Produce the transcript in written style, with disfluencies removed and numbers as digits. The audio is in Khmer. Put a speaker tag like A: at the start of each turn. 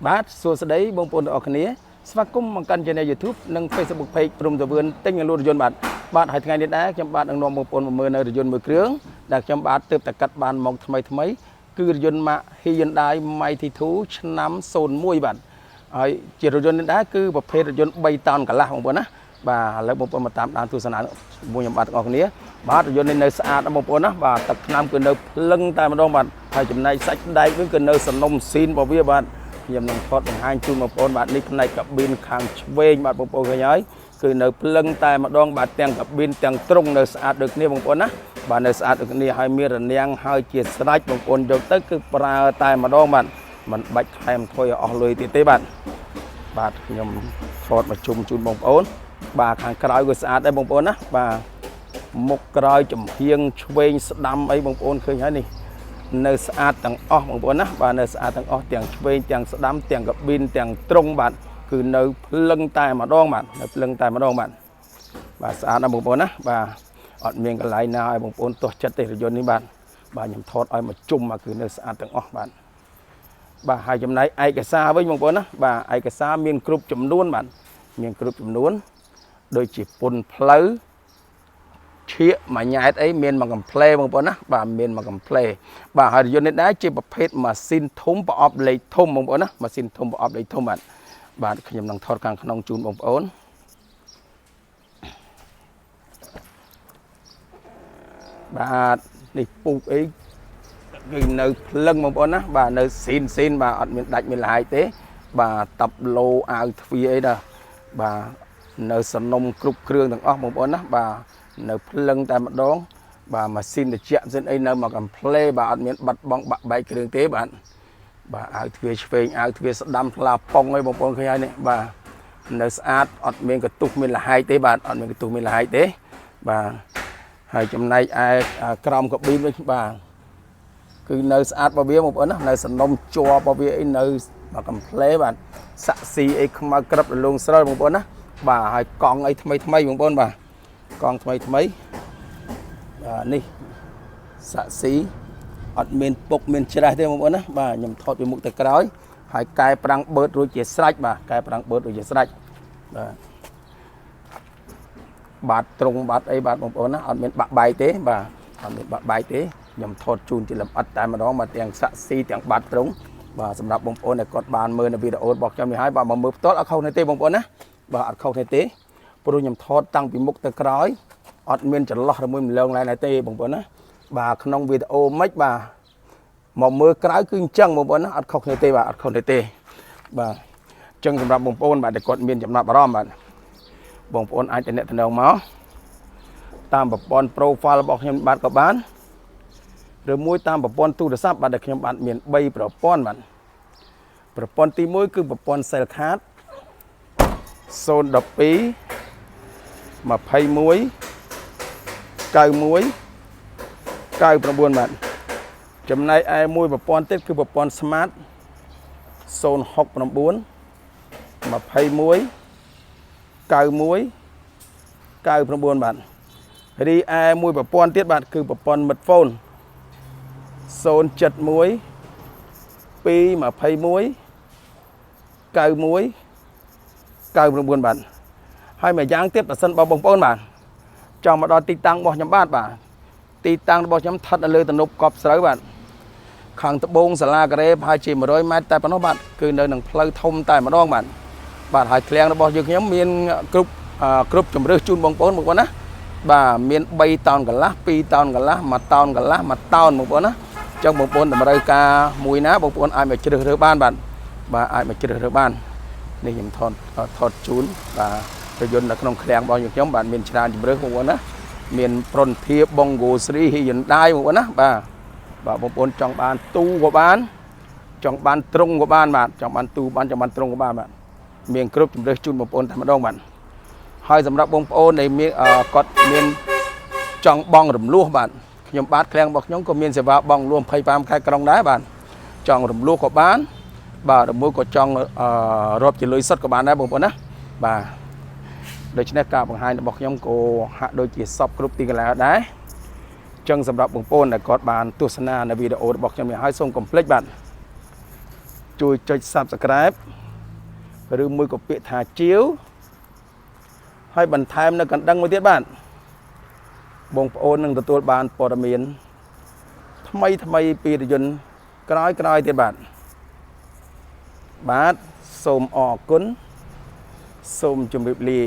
A: បាទសួស្តីបងប្អូនទាំងអស់គ្នាស្វាគមន៍មកកាន់ Channel YouTube និង Facebook Page ព្រំតវឿនទិញលក់រថយន្តបាទហើយថ្ងៃនេះដែរខ្ញុំបាទនឹងនាំបងប្អូនមកមើលនៅរថយន្តមួយគ្រឿងដែលខ្ញុំបាទទើបតែកាត់បានមកថ្មីគឺរថយន្ត ម៉ាក Hyundai Mighty 2 ឆ្នាំ01បាទហើយជារថយន្តនេះដែរគឺប្រភេទរថយន្ត3តោនកន្លះបងប្អូនណាបាទឥឡូវបងប្អូនមកតាមដានទស្សនាជាមួយខ្ញុំបាទទាំងអស់គ្នាបាទរថយន្តនេះនៅស្អាតណាស់បងប្អូនណាបាទទឹកថ្នាំគឺនៅភ្លឹងតែម្ដងបាទហើយចំណែកសាច់ដែកវិញគឺនៅសំណុំស៊ីនរបស់វាបាទខ្ញុំនឹងថតបង្ហាញជូនបងប្អូនបាទនេះផ្នែកកាប៊ីនខាងឆ្វេងបាទបងប្អូនឃើញហើយគឺនៅភ្លឹងតែម្ដងបាទទាំងកាប៊ីនទាំងទ្រុងនៅស្អាតដូចគ្នាបងប្អូនណាបាទនៅស្អាតដូចគ្នាហើយមានរនាំងហើយជាស្រេចបងប្អូនយកទៅគឺប្រើតែម្ដងបាទមិនបាច់ថែមធ្វើឲ្យអស់លុយទៀតទេបាទខ្ញុំថតមកជុំជូនបងប្អូនបាទខាងក្រោយក៏ស្អាតដែរបងប្អូនណាបាទមុខក្រោយចំហៀងឆ្វេងស្ដាំអីបងប្អូនឃើញហើយនេះនៅស្អាតទាំងអស់បងប្អូនណាបាទនៅស្អាតទាំងអស់ទាំងឆ្វេងទាំងស្ដាំទាំងកាប៊ីនទាំងទ្រុងបាទគឺនៅភ្លឹងតែម្ដងបាទនៅភ្លឹងតែម្ដងបាទស្អាតណាស់បងប្អូនណាបាទអត់មានកន្លែងណាឲ្យបងប្អូនទាស់ចិត្តទេរថយន្តនេះបាទខ្ញុំថតឲ្យមកជុំមកគឺនៅស្អាតទាំងអស់បាទហើយចំណែកឯកសារវិញបងប្អូនណាបាទឯកសារមានគ្រប់ចំនួនបាទមានគ្រប់ចំនួនដូចជាពុនផ្លូវឈៀកមួយញ៉ែតអីមានមួយកំ pl បងប្អូនណាបាទមានមួយកំ pl បាទហើយរថយន្តនេះដែរជាប្រភេទម៉ាស៊ីនធំប្រអប់លេខធំបងប្អូនណាម៉ាស៊ីនធំប្រអប់លេខធំបាទខ្ញុំនឹងថតខាងក្នុងជូនបងប្អូនបាទនេះពុកអីគឺនៅភ្លឹងបងប្អូនណាបាទនៅស៊ីនបាទអត់មានដាច់មានលហាយទេបាទតាប់ឡូអាវទ្វារអីដែរបាទនៅសំណុំគ្រប់គ្រឿងទាំងអស់បងប្អូនណាបាទនៅភ្លឹងតែម្ដងបាទម៉ាស៊ីនត្រជាក់ផ្សេងអីនៅមកកំ pl បាទអត់មានបាត់បង់បាក់បែកគ្រឿងទេបាទអាវទ្វារឆ្វេងអាវទ្វារស្ដាំផ្លាប៉ុងអីបងប្អូនឃើញហើយនេះបាទនៅស្អាតអត់មានកន្ទុះមានលហាយទេបាទអត់មានកន្ទុះមានលហាយទេបាទហើយចំណែកឯក្រោមកាប៊ីនវិញបាទគឺនៅស្អាតរបស់វាបងប្អូនណានៅសំណុំជាប់របស់វាអីនៅមកកំ pl បាទសាក់ស៊ីអីខ្មៅក្រឹបរលោងស្រិលបងប្អូនណាបាទហើយកង់អីថ្មីបងប្អូនបាទកង់ថ្មីនេះសាក់ស៊ីអត់មានពុកមានច្រេះទេបងប្អូនណាបាទខ្ញុំថតពីមុខទៅក្រោយហើយកែប្រាំងបឺតរួចជាស្រេចបាទកែប្រាំងបឺតរួចជាស្រេចបាទទ្រុងបាទអីបាទបងប្អូនណាអត់មានបាក់បែកទេបាទអត់មានបាក់បែកទេខ្ញុំថតជូនជាលម្អិតតែម្ដងបាទទាំងសាក់ស៊ីទាំងបាត់ទ្រុងបាទសម្រាប់បងប្អូនដែលគាត់បានមើលនៅវីដេអូរបស់ខ្ញុំនេះហើយបាទមកមើលផ្ទាល់អត់ខុសទេបងប្អូនណាបាទអត់ខុសទេព្រោះខ្ញុំថតតាំងពីមុខទៅក្រោយអត់មានចន្លោះជាមួយម្លងឡើយទេបងប្អូនណាបាទក្នុងវីដេអូមិនបាទមកមើលក្រៅគឺអញ្ចឹងបងប្អូនណាអត់ខុសទេបាទអត់ខុសទេបាទអញ្ចឹងសម្រាប់បងប្អូនបាទដែលគាត់មានចំណាប់អារម្មណ៍បាទបងប្អូនអាចតំណតំណងមកតាមប្រព័ន្ធ profile របស់ខ្ញុំបាទក៏បានឬមួយតាមប្រព័ន្ធទូរស័ព្ទបាទដែលខ្ញុំបាទមាន3ប្រព័ន្ធបាទប្រព័ន្ធទី1គឺប្រព័ន្ធ cell card 012 21 91 99បាទចំណែកឯមួយប្រព័ន្ធទៀតគឺប្រព័ន្ធ smart 069 21 91 99បាទរីឯមួយប្រព័ន្ធទៀតបាទគឺប្រព័ន្ធ mid phone 071 221 91 99បាទហើយមួយយ៉ាងទៀតបើសិនបងប្អូនបាទចង់មកដល់ទីតាំងរបស់ខ្ញុំបាទទីតាំងរបស់ខ្ញុំស្ថិតនៅលើទំនប់កប់ស្រូវបាទខាងត្បូងសាលាការ៉េប្រហែលជា100ម៉ែត្រតែប៉ុណ្ណោះបាទគឺនៅនឹងផ្លូវធំតែម្ដងបាទហើយឃ្លាំងរបស់យើងខ្ញុំមានគ្រប់ជម្រើសជូនបងប្អូនណាបាទមាន3តោនកន្លះ2តោនកន្លះ1តោនកន្លះ1តោនបងប្អូនណាអញ្ចឹងបងប្អូនតម្រូវការមួយណាបងប្អូនអាចមកជ្រើសរើសបានបាទអាចមកជ្រើសរើសបាននេះខ្ញុំថតជូនបាទរថយន្តនៅក្នុងឃ្លាំងរបស់ខ្ញុំបាទមានច្រើនជម្រើសបងប្អូនណាមានប្រុនធាបងហ្គោស្រី Hyundai បងប្អូនណាបាទបងប្អូនចង់បានទូក៏បានចង់បានទ្រុងក៏បានបាទចង់បានទូបានចង់បានទ្រុងក៏បានបាទមានគ្រប់ជម្រើសជូនបងប្អូនតែម្ដងបាទហើយសម្រាប់បងប្អូនដែលមានគាត់មានចង់បង់រំលោះបាទខ្ញុំបាទឃ្លាំងរបស់ខ្ញុំក៏មានសេវាបង់រំលោះ25ខែក្រុងដែរបាទចង់រំលោះក៏បានបាទឬមួយក៏ចង់រាប់ជាលុយសុទ្ធក៏បានដែរបងប្អូនណាបាទដូច្នេះការបង្ហាញរបស់ខ្ញុំក៏ហាក់ដូចជាសពគ្រប់ទីកន្លែងដែរអញ្ចឹងសម្រាប់បងប្អូនដែលគាត់បានទស្សនានៅវីដេអូរបស់ខ្ញុំនេះហើយសូមកុំភ្លេចបាទ ជួយចុច Subscribe ឬមួយក៏ពាក្យថាជាវហើយបន្ថែមនៅកណ្ដឹងមួយទៀតបាទបងប្អូននឹងទទួលបានព័ត៌មានថ្មីពីរថយន្តក្រោយទៀតបាទសូមអរគុណសូមជម្រាបលា